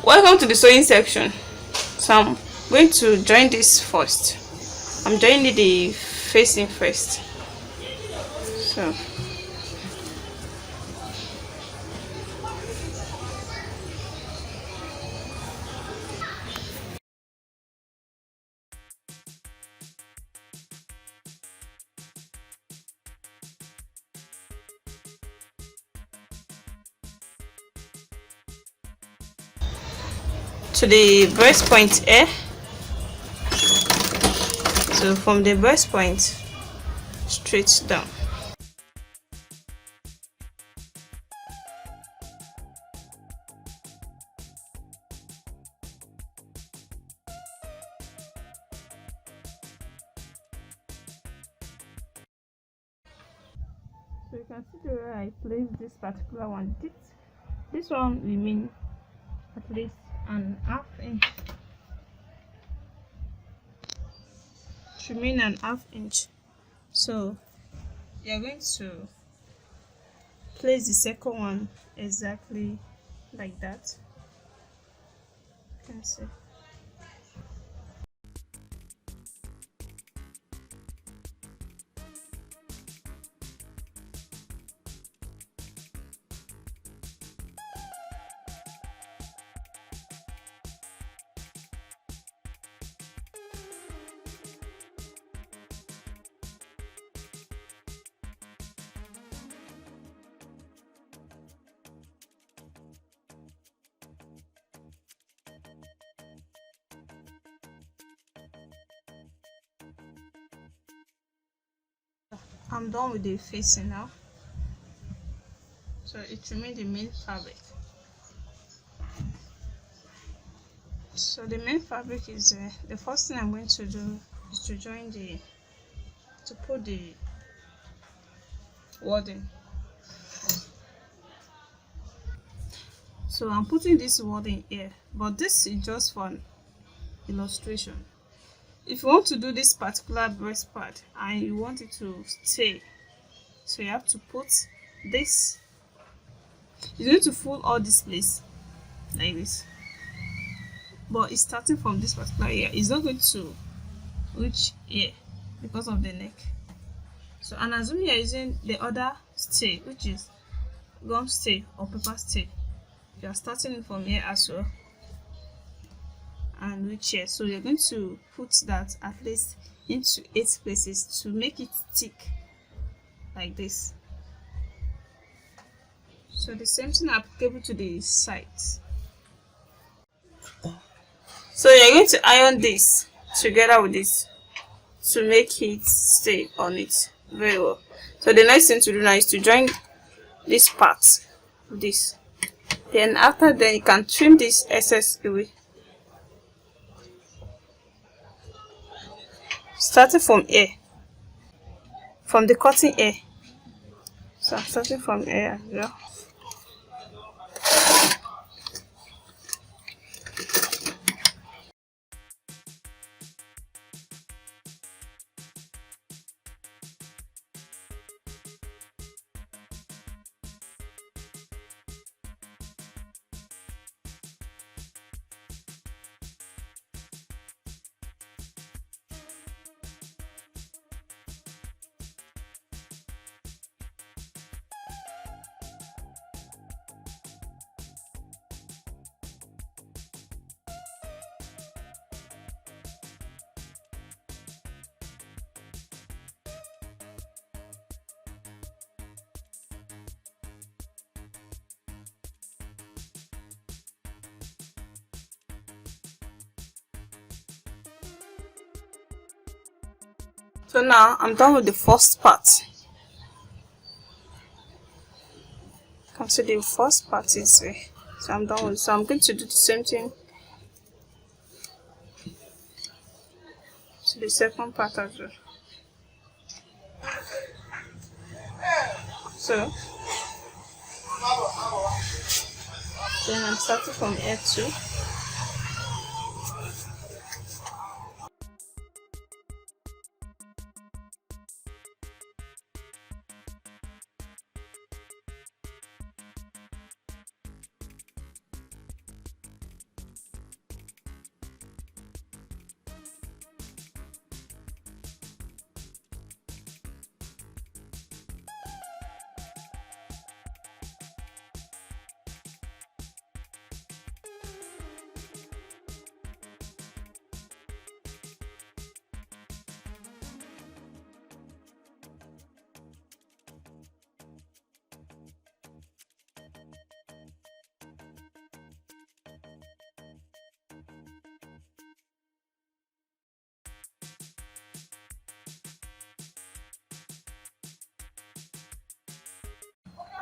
Welcome to the sewing section. So I'm going to join this first. I'm joining the facing first. So to the breast point here. So from the breast point straight down. So you can see the way I placed this particular one. This one remain at least an half inch. Remain an half inch. So you're going to place the second one exactly like that. You can see. I'm done with the facing now. So it remains the main fabric. So the main fabric is the first thing I'm going to do is to put the wording. So I'm putting this wording here, but this is just for an illustration. If you want to do this particular breast part and you want it to stay, so you have to put this. You need to fold all this place like this, but it's starting from this particular area. It's not going to reach here because of the neck. So and assuming you're using the other stay, which is gum stay or paper stay, you are starting from here as well and reach here. So you're going to put that at least into 8 places to make it thick like this. So the same thing applicable to the sides. So you're going to iron this together with this to make it stay on it very well. So the next thing to do now is to join this part with this. Then after that you can trim this excess away. Starting from here, from the cutting here. So I'm starting from here as well. So now I'm done with the first part. Come to the first part is so I'm done with. So I'm going to do the same thing to the second part as well. So then I'm starting from here too.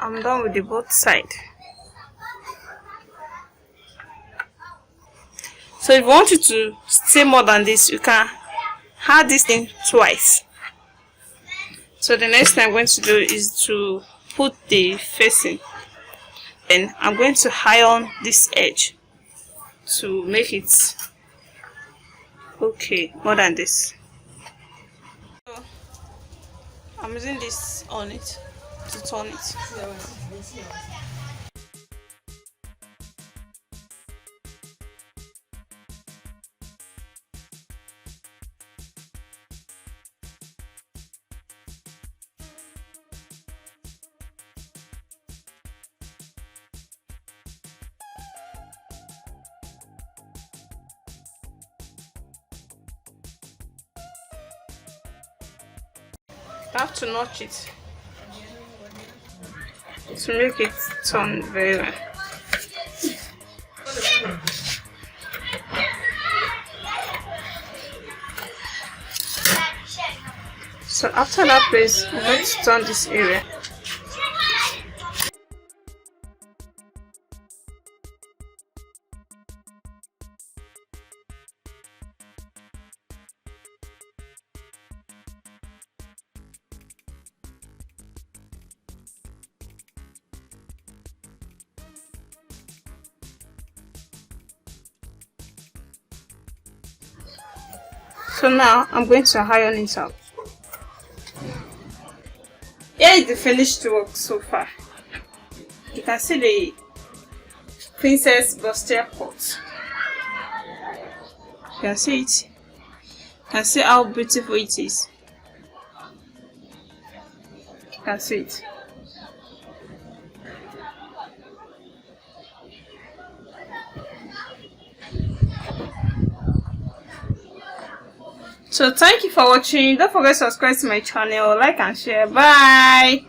I'm done with the both side. So if you want it to stay more than this, you can add this thing twice. So the next thing I'm going to do is to put the facing. Then I'm going to iron this edge to make it okay more than this. So I'm using this on it to turn it. I have to notch it to make it turn very well. So after that place, I'm going to turn this area. So now I'm going to iron it out. Here is the finished work so far. You can see the Princess Bustier coat. You can see it. You can see how beautiful it is. You can see it. So thank you for watching. Don't forget to subscribe to my channel, like and share. Bye.